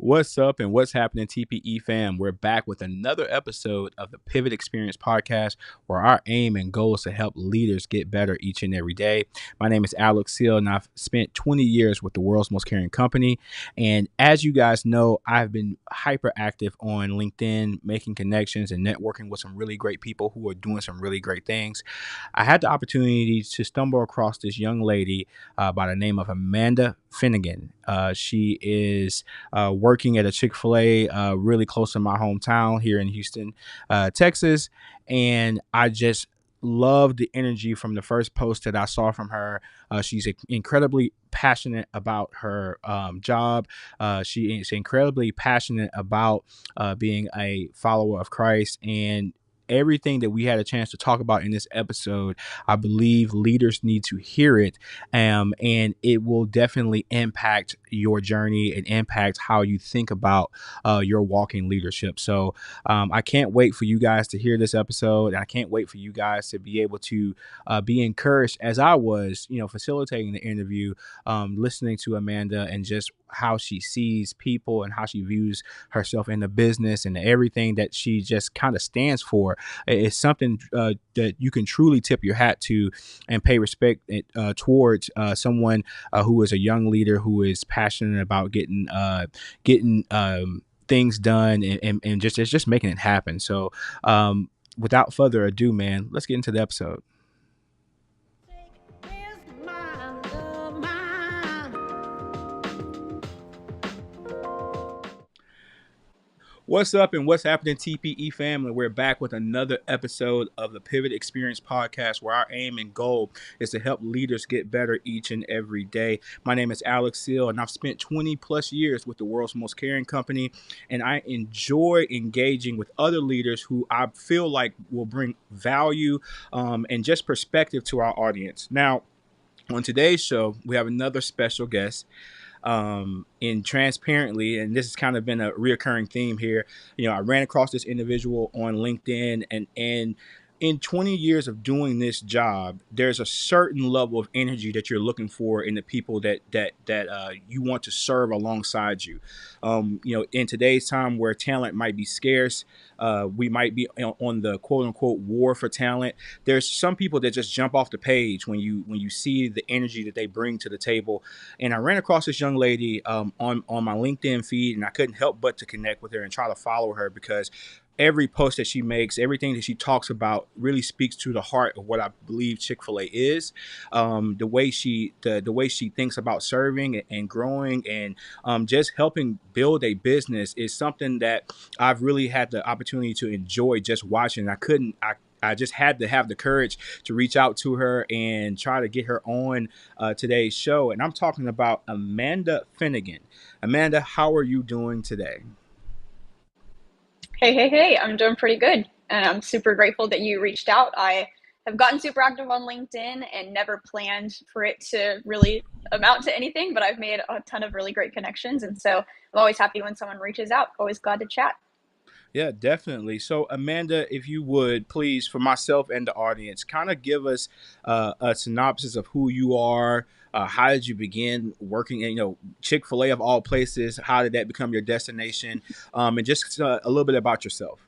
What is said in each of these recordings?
What's up and what's happening, TPE Fam? We're back with another episode of the Pivot Experience podcast, where our aim and goal is to help leaders get better each and every day. My name is Alex Seal, and I've spent 20 years with the world's most caring company. And as you guys know, I've been hyper active on LinkedIn, making connections and networking with some really great people who are doing some really great things. I had the opportunity to stumble across this young lady by the name of Amanda Finnigan. She is working at a Chick-fil-A really close to my hometown here in Houston, Texas. And I just love the energy from the first post that I saw from her. She's incredibly passionate about her job. She is incredibly passionate about being a follower of Christ, and everything that we had a chance to talk about in this episode, I believe leaders need to hear it, and it will definitely impact your journey and impact how you think about your walk in leadership. So I can't wait for you guys to hear this episode, and I can't wait for you guys to be able to be encouraged as I was, facilitating the interview, listening to Amanda and just how she sees people and how she views herself in the business and everything that she just kind of stands for. It's something that you can truly tip your hat to and pay respect towards someone who is a young leader who is passionate about getting things done and just making it happen. So without further ado, man, let's get into the episode. What's up and what's happening, TPE family? We're back with another episode of the Pivot Experience podcast, where our aim and goal is to help leaders get better each and every day. My name is Alex Seal, and I've spent 20 plus years with the world's most caring company, and I enjoy engaging with other leaders who I feel like will bring value and just perspective to our audience. Now, on today's show, we have another special guest. And transparently, and this has kind of been a reoccurring theme here. I ran across this individual on LinkedIn, and in 20 years of doing this job, there's a certain level of energy that you're looking for in the people that you want to serve alongside you. In today's time where talent might be scarce, we might be on the quote unquote war for talent. There's some people that just jump off the page when you see the energy that they bring to the table. And I ran across this young lady on my LinkedIn feed, and I couldn't help but to connect with her and try to follow her, because every post that she makes, everything that she talks about really speaks to the heart of what I believe Chick-fil-A is. The way she thinks about serving and growing and just helping build a business is something that I've really had the opportunity to enjoy just watching. I just had to have the courage to reach out to her and try to get her on today's show. And I'm talking about Amanda Finnigan. Amanda, how are you doing today? Hey, I'm doing pretty good. And I'm super grateful that you reached out. I have gotten super active on LinkedIn and never planned for it to really amount to anything, but I've made a ton of really great connections. And so I'm always happy when someone reaches out. Always glad to chat. Yeah, definitely. So, Amanda, if you would please, for myself and the audience, kind of give us a synopsis of who you are. How did you begin working in, Chick-fil-A of all places? How did that become your destination? And just a little bit about yourself.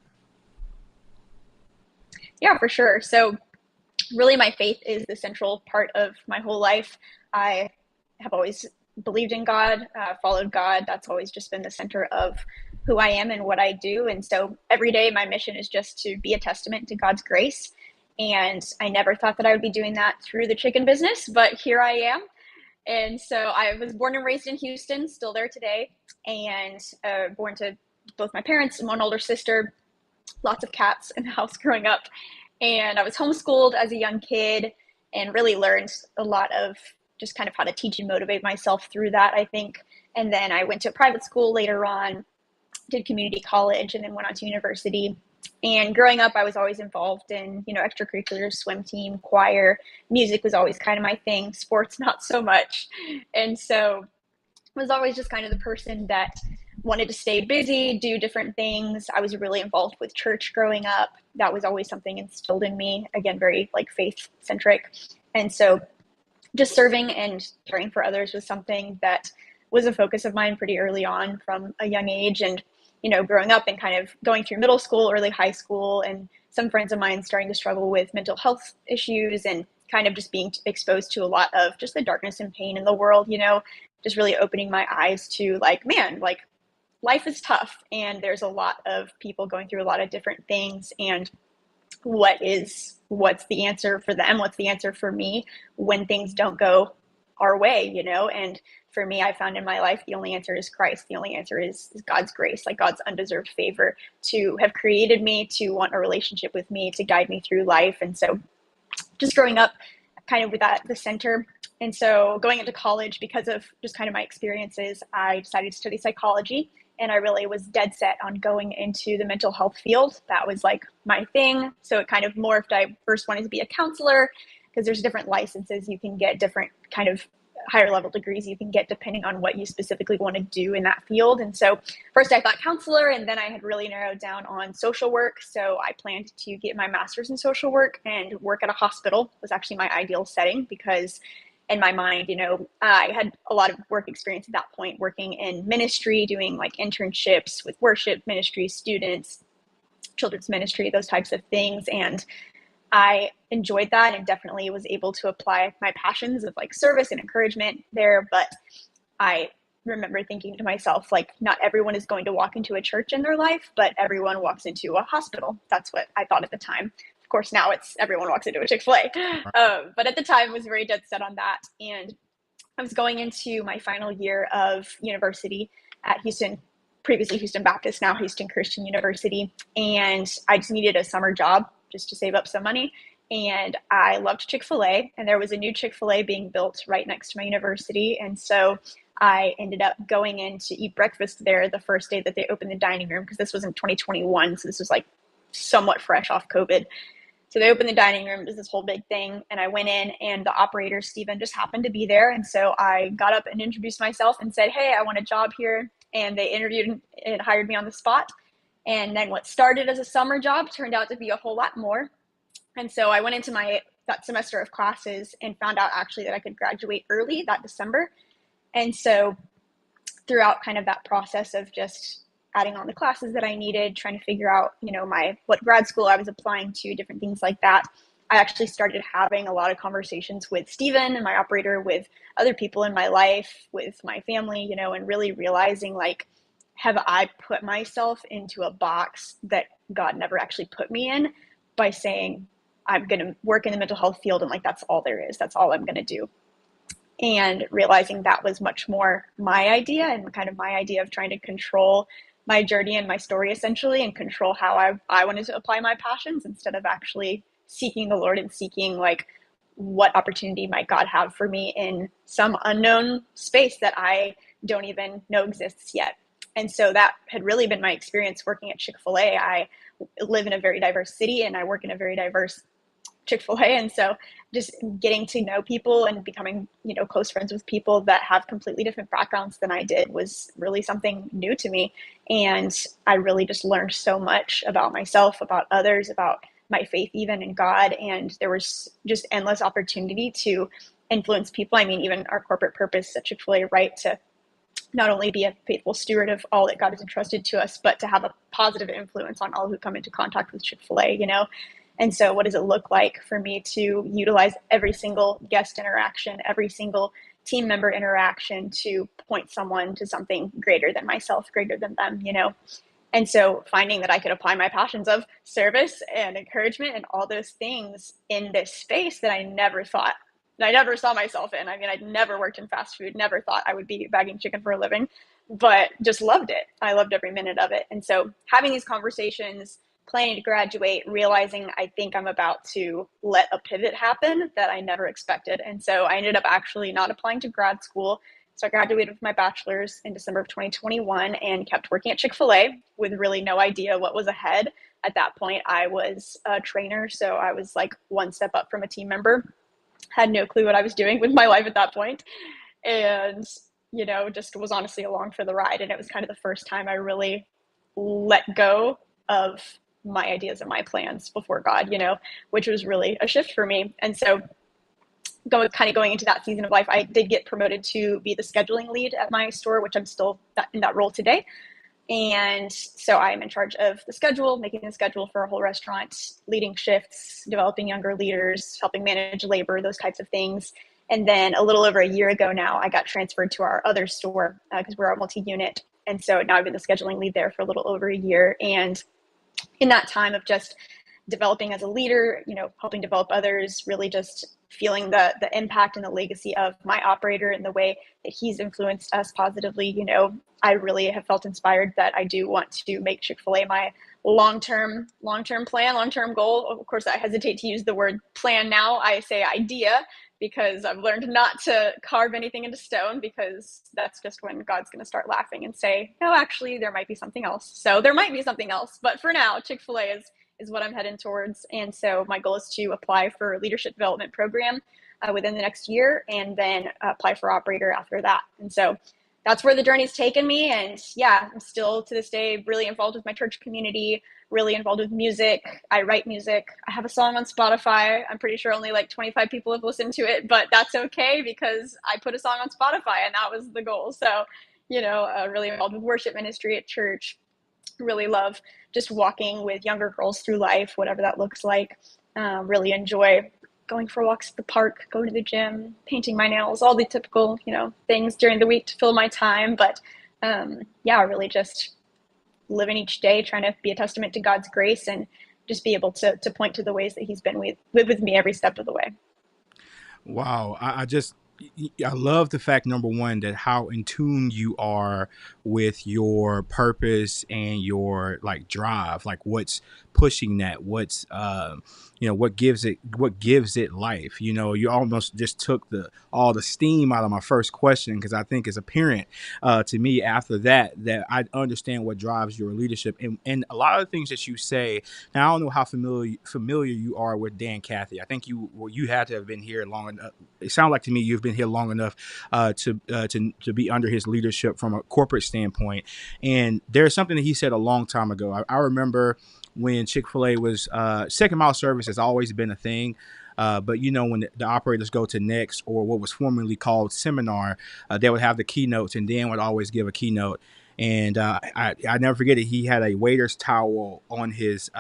Yeah, for sure. So, really, my faith is the central part of my whole life. I have always believed in God, followed God. That's always just been the center of who I am and what I do. And so every day, my mission is just to be a testament to God's grace. And I never thought that I would be doing that through the chicken business, but here I am. And so I was born and raised in Houston, still there today, and born to both my parents and one older sister, lots of cats in the house growing up. And I was homeschooled as a young kid and really learned a lot of just kind of how to teach and motivate myself through that, I think. And then I went to a private school later on, did community college, and then went on to university. And growing up, I was always involved in, extracurriculars, swim team, choir. Music was always kind of my thing, sports not so much. And so I was always just kind of the person that wanted to stay busy, do different things. I was really involved with church growing up. That was always something instilled in me, again, very like faith centric. And so just serving and caring for others was something that was a focus of mine pretty early on from a young age. And, growing up and kind of going through middle school, early high school, and some friends of mine starting to struggle with mental health issues and kind of just being exposed to a lot of just the darkness and pain in the world, just really opening my eyes to like, man, like life is tough and there's a lot of people going through a lot of different things. And what's the answer for them? What's the answer for me when things don't go our way, And for me, I found in my life, the only answer is Christ. The only answer is God's grace, like God's undeserved favor to have created me, to want a relationship with me, to guide me through life. And so just growing up kind of with that, the center. And so going into college, because of just kind of my experiences, I decided to study psychology. And I really was dead set on going into the mental health field. That was like my thing. So it kind of morphed. I first wanted to be a counselor because there's different licenses you can get, different kind of higher level degrees you can get depending on what you specifically want to do in that field. And so first I thought counselor, and then I had really narrowed down on social work. So I planned to get my master's in social work, and work at a hospital was actually my ideal setting because in my mind, I had a lot of work experience at that point, working in ministry, doing like internships with worship ministry students, children's ministry, those types of things. And I enjoyed that and definitely was able to apply my passions of like service and encouragement there. But I remember thinking to myself, like, not everyone is going to walk into a church in their life, but everyone walks into a hospital. That's what I thought at the time. Of course, now it's everyone walks into a Chick-fil-A. But at the time, I was very dead set on that. And I was going into my final year of university at Houston, previously Houston Baptist, now Houston Christian University. And I just needed a summer job just to save up some money. And I loved Chick-fil-A, and there was a new Chick-fil-A being built right next to my university. And so I ended up going in to eat breakfast there the first day that they opened the dining room, because this was in 2021. So this was like somewhat fresh off COVID. So they opened the dining room. It was this whole big thing. And I went in, and the operator, Steven, just happened to be there. And so I got up and introduced myself and said, hey, I want a job here. And they interviewed and hired me on the spot. And then what started as a summer job turned out to be a whole lot more. And so I went into that semester of classes and found out actually that I could graduate early that December. And so throughout kind of that process of just adding on the classes that I needed, trying to figure out, what grad school I was applying to, different things like that, I actually started having a lot of conversations with Steven and my operator, with other people in my life, with my family, and really realizing, like, have I put myself into a box that God never actually put me in by saying I'm going to work in the mental health field and like that's all there is, that's all I'm going to do. And realizing that was much more my idea, and kind of my idea of trying to control my journey and my story essentially, and control how I wanted to apply my passions, instead of actually seeking the Lord and seeking like what opportunity might God have for me in some unknown space that I don't even know exists yet. And so that had really been my experience working at Chick-fil-A. I live in a very diverse city and I work in a very diverse Chick-fil-A. And so just getting to know people and becoming, close friends with people that have completely different backgrounds than I did was really something new to me. And I really just learned so much about myself, about others, about my faith, even in God. And there was just endless opportunity to influence people. I mean, even our corporate purpose at Chick-fil-A, right, to not only be a faithful steward of all that God has entrusted to us, but to have a positive influence on all who come into contact with Chick-fil-A, And so what does it look like for me to utilize every single guest interaction, every single team member interaction to point someone to something greater than myself, greater than them, And so finding that I could apply my passions of service and encouragement and all those things in this space that I never saw myself in. I mean, I'd never worked in fast food, never thought I would be bagging chicken for a living, but just loved it. I loved every minute of it. And so having these conversations, planning to graduate, realizing I think I'm about to let a pivot happen that I never expected. And so I ended up actually not applying to grad school. So I graduated with my bachelor's in December of 2021 and kept working at Chick-fil-A with really no idea what was ahead. At that point, I was a trainer, so I was like one step up from a team member. Had no clue what I was doing with my life at that point. And, just was honestly along for the ride. And it was kind of the first time I really let go of my ideas and my plans before God, which was really a shift for me. And so going into that season of life, I did get promoted to be the scheduling lead at my store, which I'm still in that role today. And so I'm in charge of the schedule, making the schedule for a whole restaurant, leading shifts, developing younger leaders, helping manage labor, those types of things. And then a little over a year ago now, I got transferred to our other store because we're a multi-unit. And so now I've been the scheduling lead there for a little over a year. And in that time of just developing as a leader, helping develop others, really just feeling the impact and the legacy of my operator and the way that he's influenced us positively, I really have felt inspired that I do want to make Chick-fil-A my long-term plan, long-term goal. Of course, I hesitate to use the word plan now. I say idea because I've learned not to carve anything into stone, because that's just when God's going to start laughing and say, no, actually, there might be something else. So there might be something else. But for now, Chick-fil-A is what I'm heading towards. And so my goal is to apply for a leadership development program within the next year, and then apply for operator after that. And so that's where the journey's taken me. And yeah, I'm still to this day really involved with my church community, really involved with music. I write music. I have a song on Spotify. I'm pretty sure only like 25 people have listened to it, but that's okay because I put a song on Spotify and that was the goal. So, really involved with worship ministry at church. Really love just walking with younger girls through life, whatever that looks like. Really enjoy going for walks at the park, going to the gym, painting my nails, all the typical, things during the week to fill my time. But really just living each day, trying to be a testament to God's grace and just be able to point to the ways that he's been with me every step of the way. Wow. I love the fact, number one, that how in tune you are with your purpose and your like drive, like what's pushing that, what's what gives it life. You almost just took all the steam out of my first question, because I think it's apparent to me after that I understand what drives your leadership, and a lot of the things that you say. Now, I don't know how familiar you are with Dan Cathy. I think you had to have been here long enough. It sounds like to me you've been here long enough to be under his leadership from a corporate standpoint. And there's something that he said a long time ago. I remember when Chick-fil-A was second mile service has always been a thing. But when the operators go to Next, or what was formerly called Seminar, they would have the keynotes, and Dan would always give a keynote. And I never forget it. He had a waiter's towel on his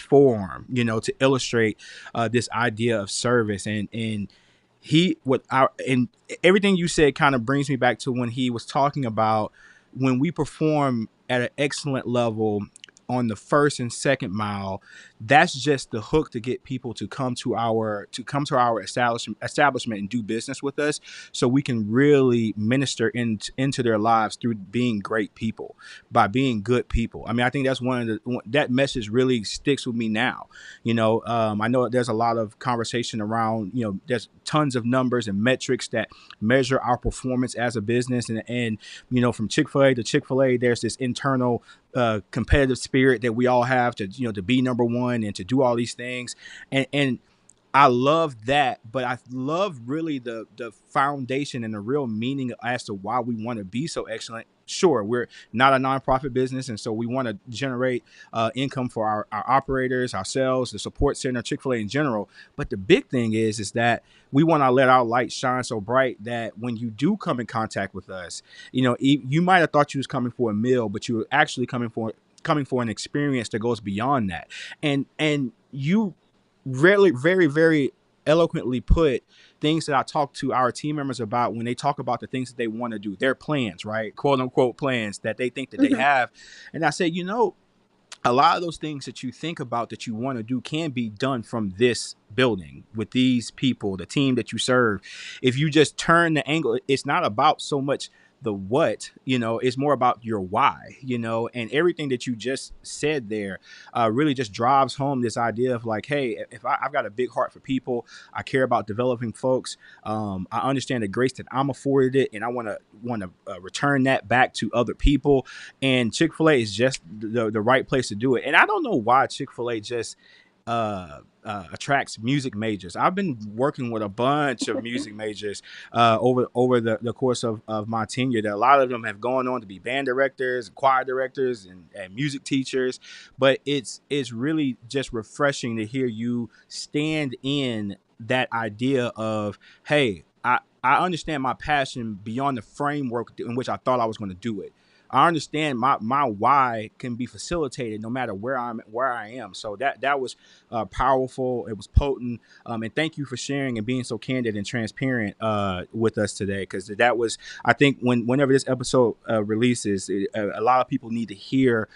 forearm, to illustrate this idea of service. And and everything you said kind of brings me back to when he was talking about when we perform at an excellent level on the first and second mile. That's just the hook to get people to come to our establishment and do business with us, so we can really minister into their lives through being great people, by being good people. I mean, I think that's that message really sticks with me now. I know there's a lot of conversation around, there's tons of numbers and metrics that measure our performance as a business, and from Chick-fil-A to Chick-fil-A, there's this internal competitive spirit that we all have to be number one and to do all these things, and I love that, but I love really the foundation and the real meaning as to why we want to be so excellent. Sure, we're not a nonprofit business, and so we want to generate income for our operators, ourselves, the support center, Chick-fil-A in general. But the big thing is that we want to let our light shine so bright that when you do come in contact with us, you might have thought you was coming for a meal, but you were actually coming for an experience that goes beyond that. And you really very, very eloquently put things that I talk to our team members about when they talk about the things that they want to do, their plans, right? Quote unquote plans that they think that they have. And I say, a lot of those things that you think about that you want to do can be done from this building with these people, the team that you serve. If you just turn the angle, it's not about so much the what, it's more about your why, and everything that you just said there really just drives home this idea of like, hey, if I've got a big heart for people, I care about developing folks, I understand the grace that I'm afforded it, and I want to return that back to other people. And Chick-fil-A is just the right place to do it. And I don't know why Chick-fil-A just attracts music majors. I've been working with a bunch of music majors over the course of my tenure. That a lot of them have gone on to be band directors, choir directors, and music teachers. But it's really just refreshing to hear you stand in that idea of, hey, I understand my passion beyond the framework in which I thought I was going to do it. I understand my why can be facilitated no matter where I am. So that was powerful. It was potent. And thank you for sharing and being so candid and transparent with us today. Because that was, I think, whenever this episode releases, a lot of people need to hear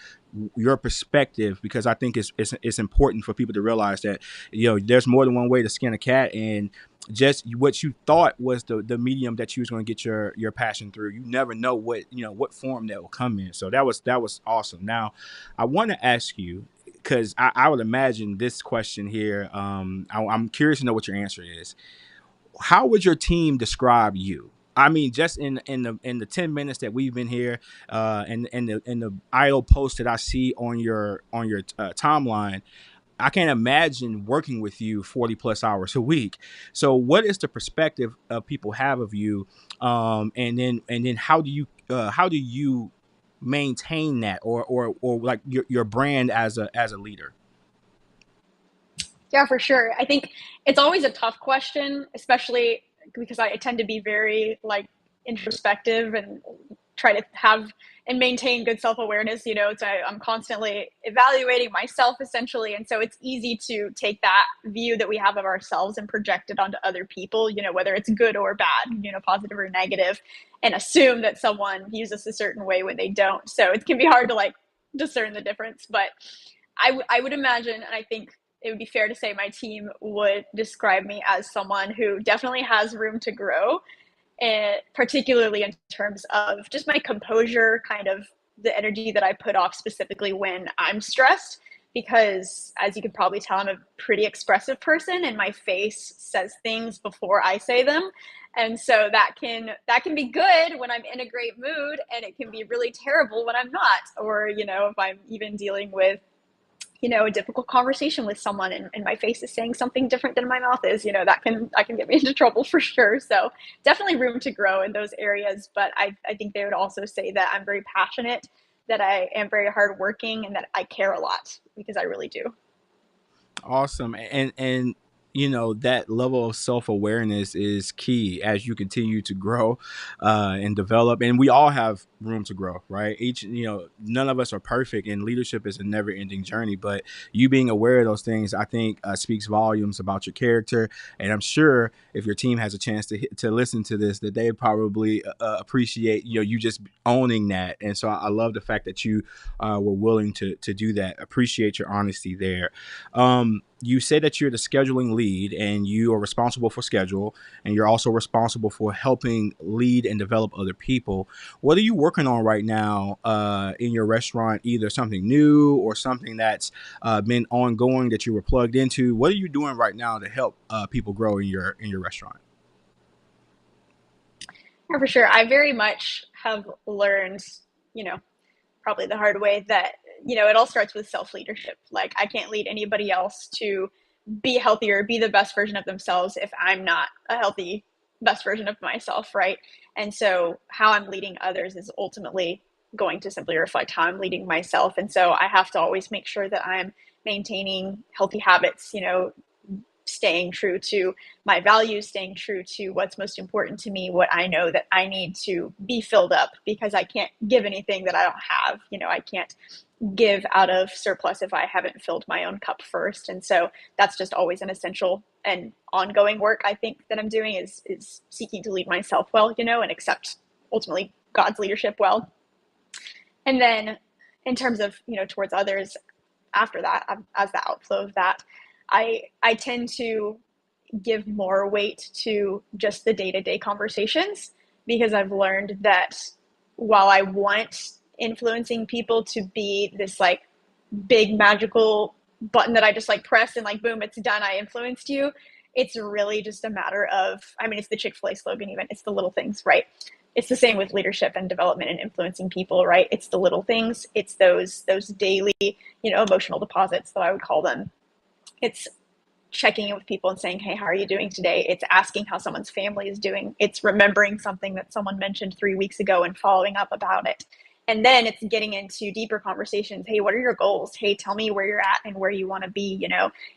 your perspective, because I think it's important for people to realize that, there's more than one way to skin a cat, and just what you thought was the medium that you was going to get your passion through, you never know what form that will come in. So that was awesome. Now I want to ask you, because I would imagine this question here, I'm curious to know what your answer is. How would your team describe you? I mean, just in the 10 minutes that we've been here, and the idle post that I see on your timeline, I can't imagine working with you 40 plus hours a week. So, what is the perspective people have of you, and then how do you maintain that, or like your brand as a leader? Yeah, for sure. I think it's always a tough question, especially because I tend to be very like introspective and try to have and maintain good self-awareness. So I'm constantly evaluating myself essentially, and so it's easy to take that view that we have of ourselves and project it onto other people, whether it's good or bad, positive or negative, and assume that someone views us a certain way when they don't. So it can be hard to like discern the difference. But I would imagine, and I think it would be fair to say my team would describe me as someone who definitely has room to grow, and particularly in terms of just my composure, kind of the energy that I put off specifically when I'm stressed. Because as you could probably tell, I'm a pretty expressive person, and my face says things before I say them. And so that can be good when I'm in a great mood, and it can be really terrible when I'm not. Or if I'm even dealing with a difficult conversation with someone, and my face is saying something different than my mouth is, that can get me into trouble for sure. So definitely room to grow in those areas. But I think they would also say that I'm very passionate, that I am very hardworking, and that I care a lot, because I really do. Awesome. And that level of self-awareness is key as you continue to grow and develop, and we all have room to grow, right? None of us are perfect, and leadership is a never-ending journey, but you being aware of those things, I think, speaks volumes about your character. And I'm sure if your team has a chance to listen to this, that they probably appreciate you just owning that. And so I love the fact that you were willing to do that. Appreciate your honesty there. You say that you're the scheduling lead, and you are responsible for schedule, and you're also responsible for helping lead and develop other people. What are you working on right now in your restaurant? Either something new or something that's been ongoing that you were plugged into. What are you doing right now to help people grow in your restaurant? Yeah, for sure. I very much have learned, you know, probably the hard way, that it all starts with self leadership. Like, I can't lead anybody else to be healthier, be the best version of themselves, if I'm not a healthy best version of myself, right? And so how I'm leading others is ultimately going to simply reflect how I'm leading myself. And so I have to always make sure that I'm maintaining healthy habits, staying true to my values, staying true to what's most important to me, what I know that I need to be filled up, because I can't give anything that I don't have. I can't give out of surplus if I haven't filled my own cup first. And so that's just always an essential and ongoing work, I think, that I'm doing, is seeking to lead myself well, and accept ultimately God's leadership well. And then in terms of, towards others, after that, as the outflow of that, I tend to give more weight to just the day-to-day conversations, because I've learned that while I want influencing people to be this like big magical button that I just like press and like boom, it's done, I influenced you, it's really just a matter of, I mean, it's the Chick-fil-A slogan, even, it's the little things, right? It's the same with leadership and development and influencing people, right? It's the little things, it's those daily, emotional deposits, that I would call them. It's checking in with people and saying, hey, how are you doing today? It's asking how someone's family is doing. It's remembering something that someone mentioned 3 weeks ago and following up about it. And then it's getting into deeper conversations. Hey, what are your goals? Hey, tell me where you're at and where you want to be.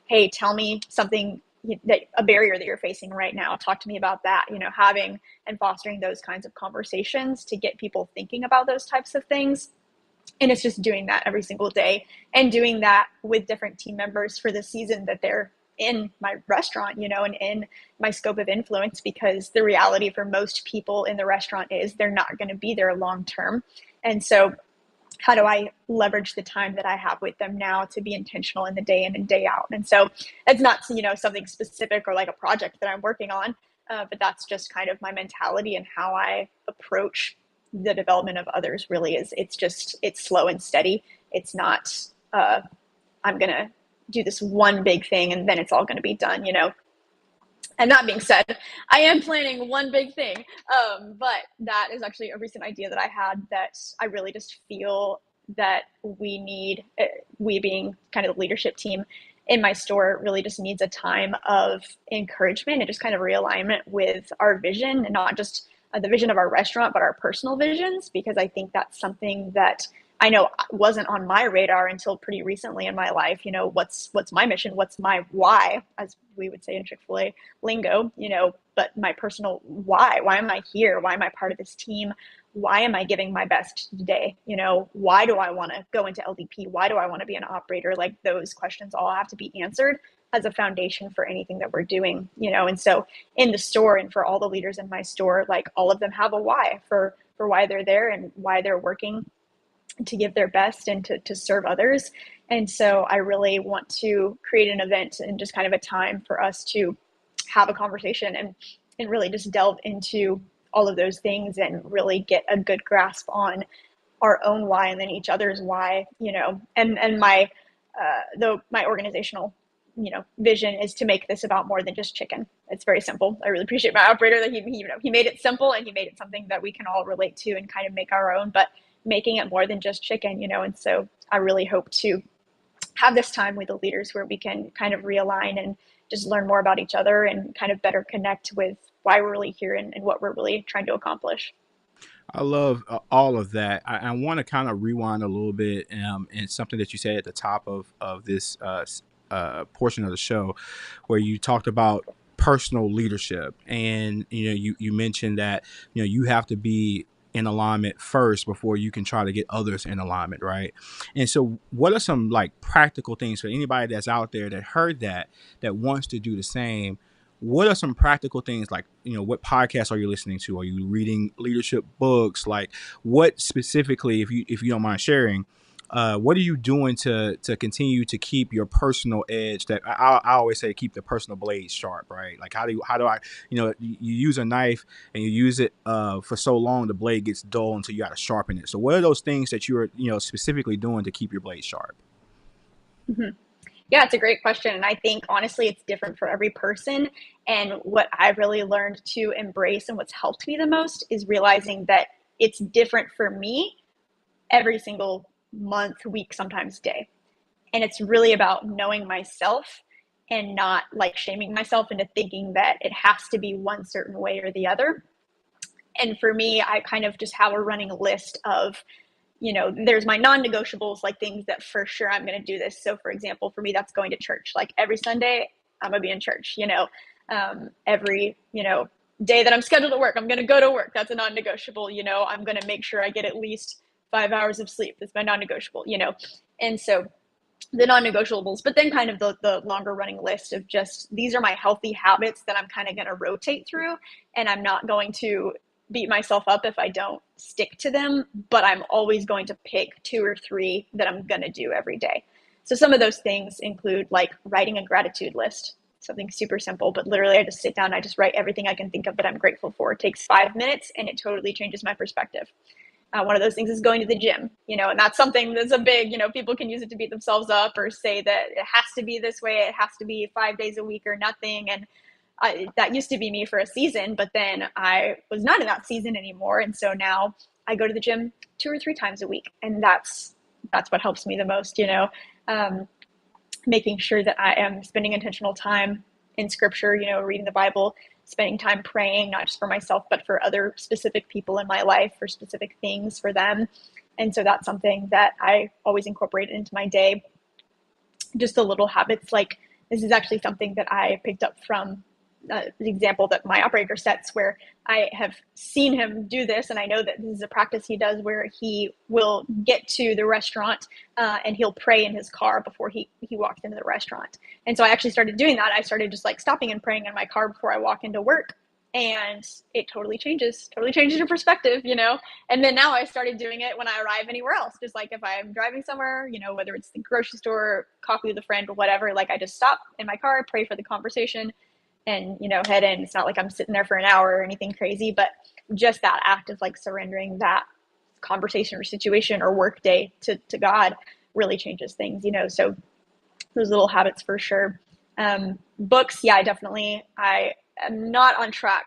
Hey, tell me something that a barrier that you're facing right now. Talk to me about that. Having and fostering those kinds of conversations to get people thinking about those types of things. And it's just doing that every single day and doing that with different team members for the season that they're in my restaurant, and in my scope of influence, because the reality for most people in the restaurant is they're not going to be there long term. And so how do I leverage the time that I have with them now to be intentional in the day in and day out? And so it's not, something specific or like a project that I'm working on, but that's just kind of my mentality and how I approach the development of others. Really is, it's slow and steady. It's not, I'm going to do this one big thing and then it's all going to be done. And that being said, I am planning one big thing, but that is actually a recent idea that I had that I really just feel that we need, we being kind of the leadership team in my store, really just needs a time of encouragement and just kind of realignment with our vision, and not just the vision of our restaurant, but our personal visions, because I think that's something that I know wasn't on my radar until pretty recently in my life. What's my mission? What's my why, as we would say in Chick-fil-A lingo, but my personal why. Why am I here? Why am I part of this team? Why am I giving my best today? Why do I want to go into LDP? Why do I want to be an operator? Like, those questions all have to be answered as a foundation for anything that we're doing, and so in the store, and for all the leaders in my store, like, all of them have a why for why they're there and why they're working to give their best and to serve others. And so I really want to create an event and just kind of a time for us to have a conversation and really just delve into all of those things and really get a good grasp on our own why and then each other's why, and my my organizational vision is to make this about more than just chicken. It's very simple. I really appreciate my operator that he made it simple, and he made it something that we can all relate to and kind of make our own, but making it more than just chicken, and so I really hope to have this time with the leaders where we can kind of realign and just learn more about each other and kind of better connect with why we're really here and what we're really trying to accomplish. I love all of that. I want to kind of rewind a little bit, and something that you said at the top of this portion of the show, where you talked about personal leadership, and you mentioned that you have to be in alignment first before you can try to get others in alignment, right? And so, what are some like practical things for anybody that's out there that heard that wants to do the same? What are some practical things, like, what podcasts are you listening to? Are you reading leadership books? Like, what specifically, if you don't mind sharing, what are you doing to continue to keep your personal edge? That I always say, keep the personal blade sharp, right? Like, how do I, you use a knife and you use it for so long, the blade gets dull until you got to sharpen it. So what are those things that you're specifically doing to keep your blade sharp? Mm-hmm. Yeah, it's a great question. And I think, honestly, it's different for every person. And what I've really learned to embrace and what's helped me the most is realizing that it's different for me every single month, week, sometimes day. And it's really about knowing myself and not like shaming myself into thinking that it has to be one certain way or the other. And for me, I kind of just have a running list of, there's my non-negotiables, like things that for sure I'm going to do this. So for example, for me, that's going to church. Like, every Sunday I'm going to be in church, every, day that I'm scheduled to work, I'm going to go to work. That's a non-negotiable. I'm going to make sure I get at least 5 hours of sleep. That's my non-negotiable, and so the non-negotiables, but then kind of the longer running list of just, these are my healthy habits that I'm kind of going to rotate through, and I'm not going to beat myself up if I don't stick to them, but I'm always going to pick 2 or 3 that I'm going to do every day. So some of those things include like writing a gratitude list, something super simple, but literally I just sit down, I just write everything I can think of that I'm grateful for. It takes 5 minutes and it totally changes my perspective. One of those things is going to the gym, and that's something that's a big, people can use it to beat themselves up or say that it has to be this way. It has to be 5 days a week or nothing. And that used to be me for a season, but then I was not in that season anymore. And so now I go to the gym 2 or 3 times a week. And that's what helps me the most, making sure that I am spending intentional time in scripture, reading the Bible, spending time praying, not just for myself, but for other specific people in my life, for specific things for them. And so that's something that I always incorporate into my day. Just the little habits like This is actually something that I picked up from the example that my operator sets, where I have seen him do this, and I know that this is a practice he does, where he will get to the restaurant and he'll pray in his car before he walks into the restaurant. And so I actually started doing that. I started just like stopping and praying in my car before I walk into work, and it totally changes your perspective, you know. And then now I started doing it when I arrive anywhere else, just like if I'm driving somewhere, you know, whether it's the grocery store, coffee with a friend, or whatever, like I just stop in my car, pray for the conversation, and, you know, head in. It's not like I'm sitting there for an hour or anything crazy, but just that act of like surrendering that conversation or situation or work day to God really changes things, you know. So those little habits for sure. Books, yeah, I am not on track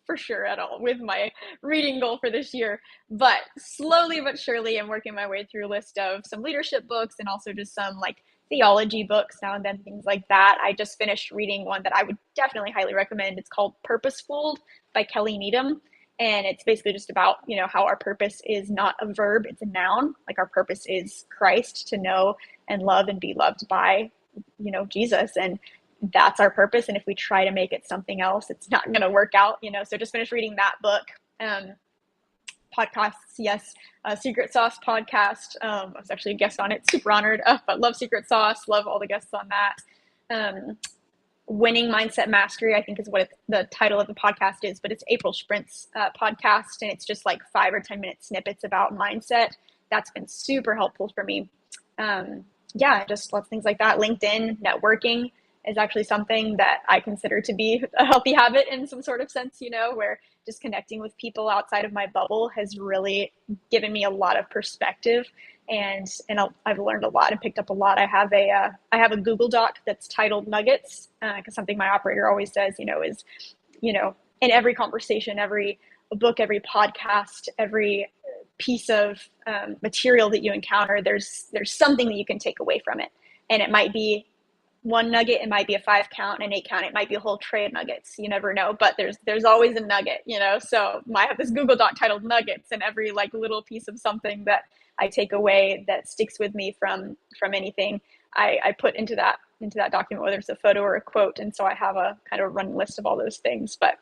for sure at all with my reading goal for this year, but slowly but surely I'm working my way through a list of some leadership books and also just some like theology books now and then, things like that. I just finished reading one that I would definitely highly recommend. It's called Purposeful by Kelly Needham. And it's basically just about, you know, how our purpose is not a verb, it's a noun. Like our purpose is Christ, to know and love and be loved by, you know, Jesus. And that's our purpose. And if we try to make it something else, it's not going to work out, you know. So just finished reading that book. Podcasts, yes. Secret Sauce podcast. I was actually a guest on it. Super honored. But love Secret Sauce. Love all the guests on that. Winning Mindset Mastery, I think is what the title of the podcast is, but it's April Sprint's podcast, and it's just like 5 or 10 minute snippets about mindset. That's been super helpful for me. Yeah, just lots of things like that. LinkedIn, networking is actually something that I consider to be a healthy habit in some sort of sense, you know, where just connecting with people outside of my bubble has really given me a lot of perspective, and I've learned a lot and picked up a lot. I have a Google Doc that's titled Nuggets, because something my operator always says, you know, is, you know, in every conversation, every book, every podcast, every piece of material that you encounter, there's something that you can take away from it, and it might be one nugget, it might be a 5 count, an 8 count, it might be a whole tray of nuggets. You never know, but there's always a nugget, you know. So I have this Google Doc titled Nuggets, and every like little piece of something that I take away that sticks with me from anything, I put into that document, whether it's a photo or a quote. And so I have a kind of running list of all those things. But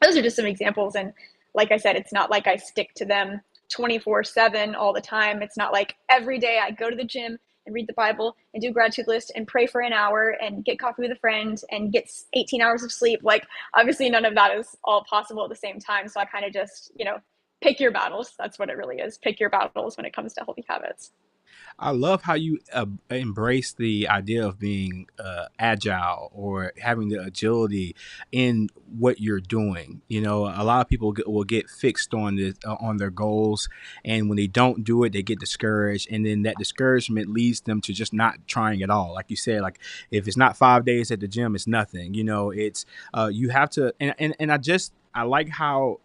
those are just some examples. And like I said, it's not like I stick to them 24/7 all the time. It's not like every day I go to the gym and read the Bible and do gratitude list and pray for an hour and get coffee with a friend and get 18 hours of sleep. Like, obviously none of that is all possible at the same time. So I kind of just, you know, pick your battles. That's what it really is. Pick your battles when it comes to healthy habits. I love how you embrace the idea of being agile or having the agility in what you're doing. You know, a lot of people will get fixed on this, on their goals, and when they don't do it, they get discouraged, and then that discouragement leads them to just not trying at all. Like you said, like if it's not 5 days at the gym, it's nothing. You know, it's you have to, and I like how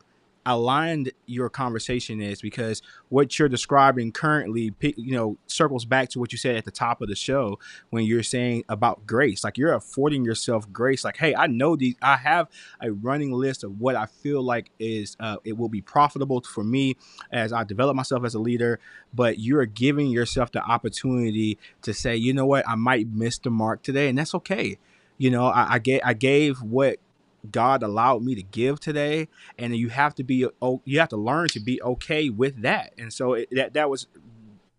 aligned your conversation is, because what you're describing currently, you know, circles back to what you said at the top of the show when you're saying about grace. Like you're affording yourself grace. Like, hey, I know I have a running list of what I feel like is it will be profitable for me as I develop myself as a leader, but you're giving yourself the opportunity to say, you know what, I might miss the mark today, and that's okay. You know, I gave what God allowed me to give today, and you have to you have to learn to be okay with that. And so that was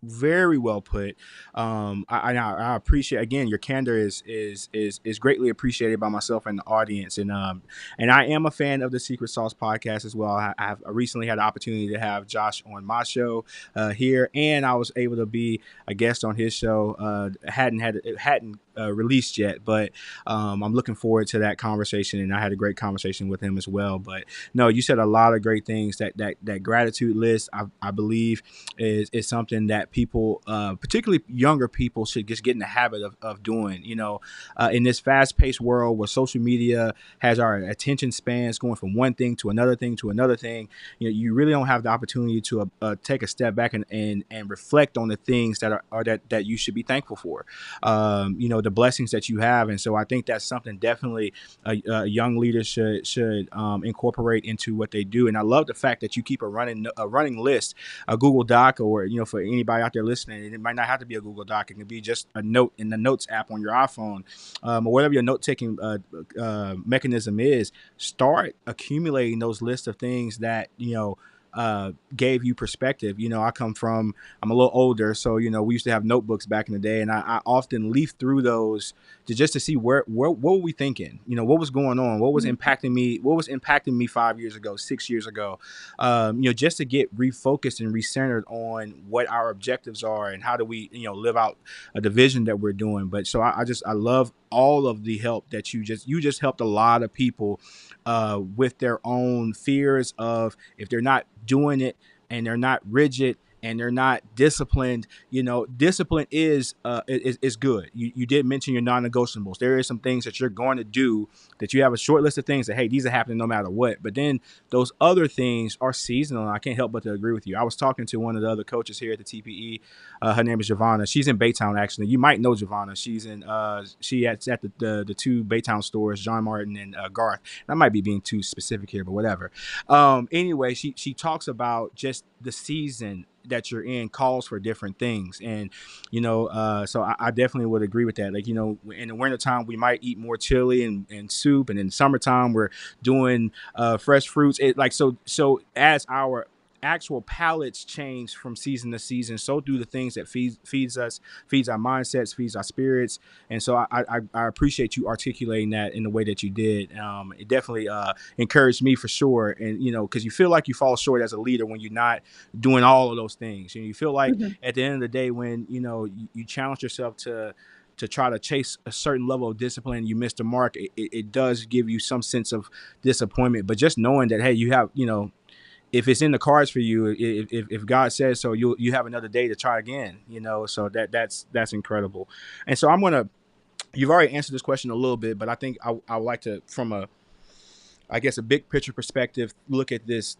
very well put. I appreciate, again, your candor is greatly appreciated by myself and the audience. And I am a fan of the Secret Sauce podcast as well. I have recently had the opportunity to have Josh on my show here, and I was able to be a guest on his show. Hadn't released yet, but I'm looking forward to that conversation, and I had a great conversation with him as well. But no, you said a lot of great things. That gratitude list, I believe, is something that people, particularly younger people, should just get in the habit of doing. You know, in this fast-paced world where social media has our attention spans going from one thing to another thing to another thing, you know, you really don't have the opportunity to take a step back and reflect on the things that you should be thankful for. You know, the blessings that you have. And so I think that's something definitely a young leader should incorporate into what they do. And I love the fact that you keep a running list, a Google Doc, or for anybody out there listening, it might not have to be a Google Doc. It can be just a note in the Notes app on your iPhone, or whatever your note taking mechanism is. Start accumulating those lists of things that gave you perspective. I'm a little older, so we used to have notebooks back in the day, and I often leaf through those to see where what were we thinking, what was going on, what was impacting me 5 years ago, 6 years ago, just to get refocused and recentered on what our objectives are and how do we live out the vision that we're doing. But so I love all of the help that you just helped a lot of people with their own fears of, if they're not doing it and they're not rigid and they're not disciplined. Discipline is good. You did mention your non-negotiables. There is some things that you're going to do, that you have a short list of things that, hey, these are happening no matter what. But then those other things are seasonal. And I can't help but to agree with you. I was talking to one of the other coaches here at the TPE. Her name is Giovanna. She's in Baytown, actually. You might know Giovanna. She's at the two Baytown stores, John Martin and Garth. I might be being too specific here, but whatever. Anyway, she talks about just the season that you're in calls for different things. And so I definitely would agree with that. Like, in the wintertime we might eat more chili and soup, and in summertime we're doing fresh fruits. So as our actual palates change from season to season, so do the things that feeds us, feeds our mindsets, feeds our spirits. And so I appreciate you articulating that in the way that you did. It definitely encouraged me for sure. And because you feel like you fall short as a leader when you're not doing all of those things. You feel like at the end of the day, when you challenge yourself to try to chase a certain level of discipline, you miss the mark, it does give you some sense of disappointment. But just knowing that, hey, you have, if it's in the cards for you, if God says so, you have another day to try again. So that's incredible. And so you've already answered this question a little bit, but I think I would like to, from a big picture perspective, look at this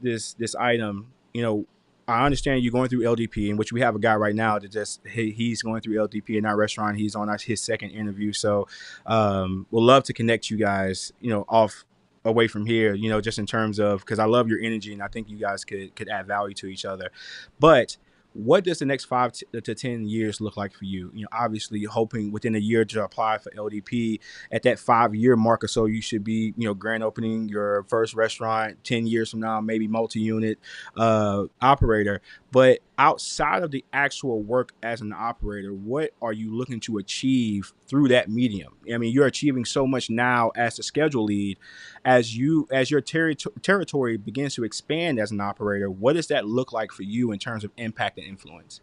item. I understand you're going through LDP, in which we have a guy right now that he's going through LDP in our restaurant. He's on his second interview. So we'll love to connect you guys, off away from here, just in terms of, because I love your energy and I think you guys could add value to each other. But what does the next 5 to 10 years look like for you? Obviously hoping within a year to apply for LDP. At that 5 year mark or so, you should be, grand opening your first restaurant. 10 years from now, maybe multi-unit operator. But outside of the actual work as an operator, what are you looking to achieve through that medium? I mean, you're achieving so much now as the schedule lead. As your territory begins to expand as an operator, what does that look like for you in terms of impact and influence?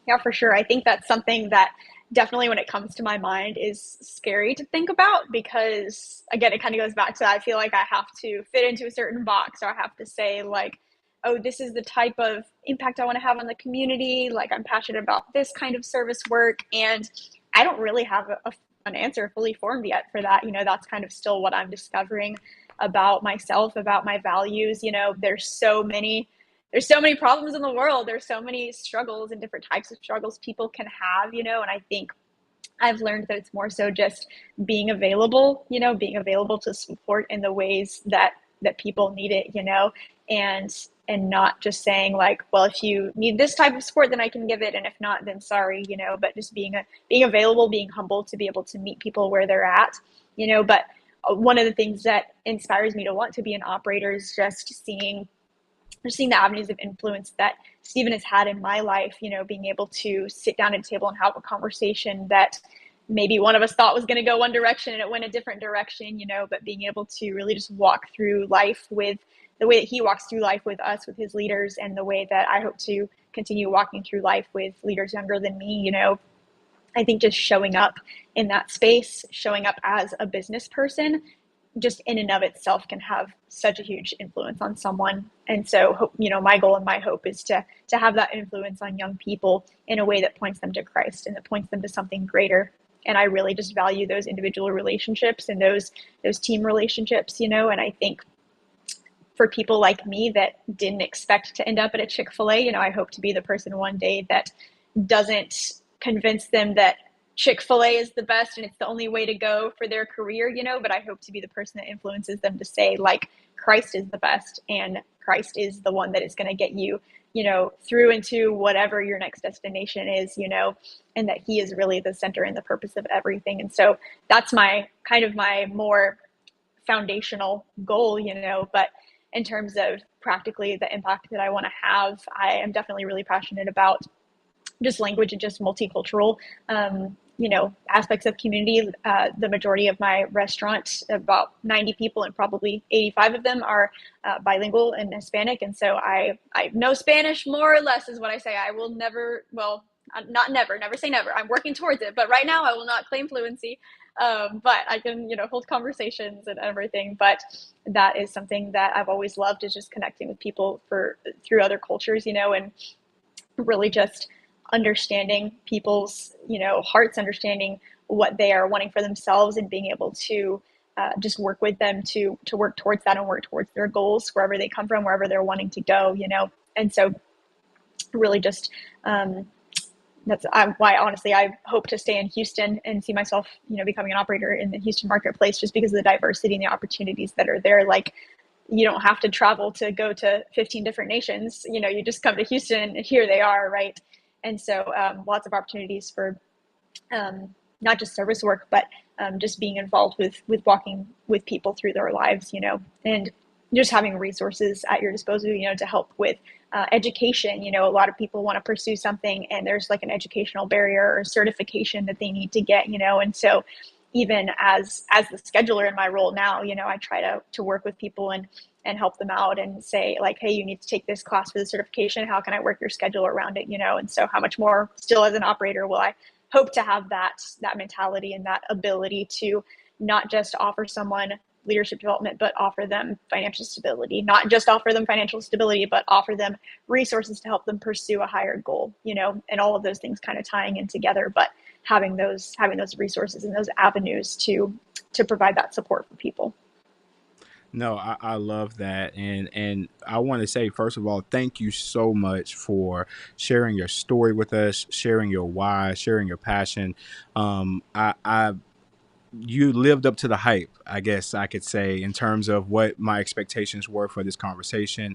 Yeah, for sure. I think that's something that definitely, when it comes to my mind, is scary to think about, because again, it kind of goes back to, I feel like I have to fit into a certain box, or I have to say, like, oh, this is the type of impact I want to have on the community. Like, I'm passionate about this kind of service work. And I don't really have an answer fully formed yet for that. That's kind of still what I'm discovering about myself, about my values. There's so many problems in the world. There's so many struggles and different types of struggles people can have, and I think I've learned that it's more so just being available, being available to support in the ways that people need it, and not just saying, like, well, if you need this type of support, then I can give it, and if not, then sorry, but just being available, being humble to be able to meet people where they're at, but one of the things that inspires me to want to be an operator is just seeing the avenues of influence that Stephen has had in my life, being able to sit down at a table and have a conversation that maybe one of us thought was going to go one direction and it went a different direction, but being able to really just walk through life with the way that he walks through life with us, with his leaders, and the way that I hope to continue walking through life with leaders younger than me. I think just showing up in that space, showing up as a business person, just in and of itself can have such a huge influence on someone. And so, my goal and my hope is to have that influence on young people in a way that points them to Christ and that points them to something greater. And I really just value those individual relationships and those team relationships, and I think for people like me that didn't expect to end up at a Chick-fil-A, I hope to be the person one day that doesn't convince them that Chick-fil-A is the best and it's the only way to go for their career, you know, but I hope to be the person that influences them to say, like, Christ is the best and Christ is the one that is going to get you, you know, through into whatever your next destination is, you know, and that he is really the center and the purpose of everything. And so that's my kind of my more foundational goal, you know, but in terms of practically the impact that I want to have, I am definitely really passionate about just language and just multicultural, you know, aspects of community. The majority of my restaurant, about 90 people, and probably 85 of them are bilingual and Hispanic. And so I know Spanish more or less is what I say. I will never, well, not never, never say never. I'm working towards it. But right now I will not claim fluency. But I can, you know, hold conversations and everything. But that is something that I've always loved, is just connecting with people through other cultures, you know, and really just understanding people's, you know, hearts, understanding what they are wanting for themselves, and being able to just work with them to work towards that and work towards their goals wherever they come from, wherever they're wanting to go, you know. And so really just that's why honestly I hope to stay in Houston and see myself, you know, becoming an operator in the Houston marketplace, just because of the diversity and the opportunities that are there. Like, you don't have to travel to go to 15 different nations. You know, you just come to Houston and here they are, right? And so lots of opportunities for not just service work, but just being involved with walking with people through their lives, you know, and just having resources at your disposal, you know, to help with education. You know, a lot of people want to pursue something and there's like an educational barrier or certification that they need to get, you know, and so even as the scheduler in my role now, you know, I try to work with people and help them out and say, like, hey, you need to take this class for the certification. How can I work your schedule around it? You know, and so how much more still as an operator will I hope to have that mentality and that ability to not just offer someone leadership development, but offer them financial stability, not just offer them financial stability, but offer them resources to help them pursue a higher goal, you know, and all of those things kind of tying in together, but having those resources and those avenues to provide that support for people. No, I love that. And I want to say, first of all, thank you so much for sharing your story with us, sharing your why, sharing your passion. I you lived up to the hype, I guess I could say, in terms of what my expectations were for this conversation.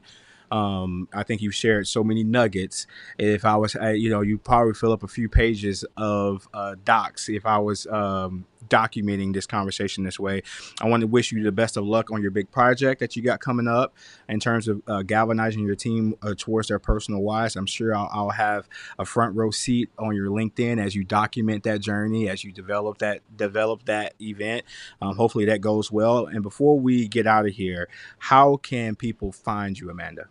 I think you shared so many nuggets. If I was, you know, you probably fill up a few pages of docs if I was documenting this conversation this way. I want to wish you the best of luck on your big project that you got coming up in terms of galvanizing your team towards their personal whys. I'm sure I'll have a front row seat on your LinkedIn as you document that journey, as you develop that event. Hopefully that goes well. And before we get out of here, how can people find you, Amanda?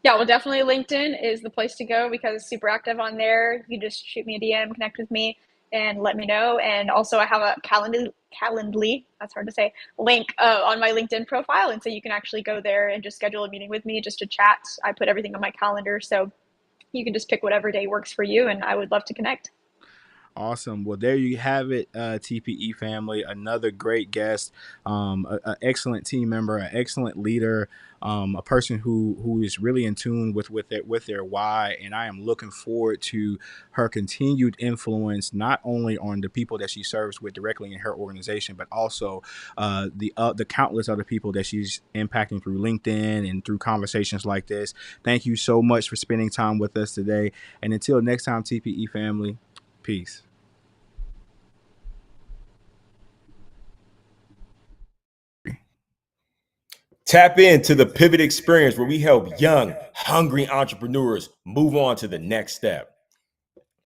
Yeah, well, definitely LinkedIn is the place to go because it's super active on there. You just shoot me a DM, connect with me, and let me know. And also, I have a Calendly, that's hard to say, link on my LinkedIn profile. And so you can actually go there and just schedule a meeting with me just to chat. I put everything on my calendar. So you can just pick whatever day works for you. And I would love to connect. Awesome. Well, there you have it, TPE family. Another great guest, an excellent team member, an excellent leader, a person who is really in tune with their why. And I am looking forward to her continued influence, not only on the people that she serves with directly in her organization, but also the countless other people that she's impacting through LinkedIn and through conversations like this. Thank you so much for spending time with us today. And until next time, TPE family. Peace. Tap into the Pivot Experience, where we help young, hungry entrepreneurs move on to the next step.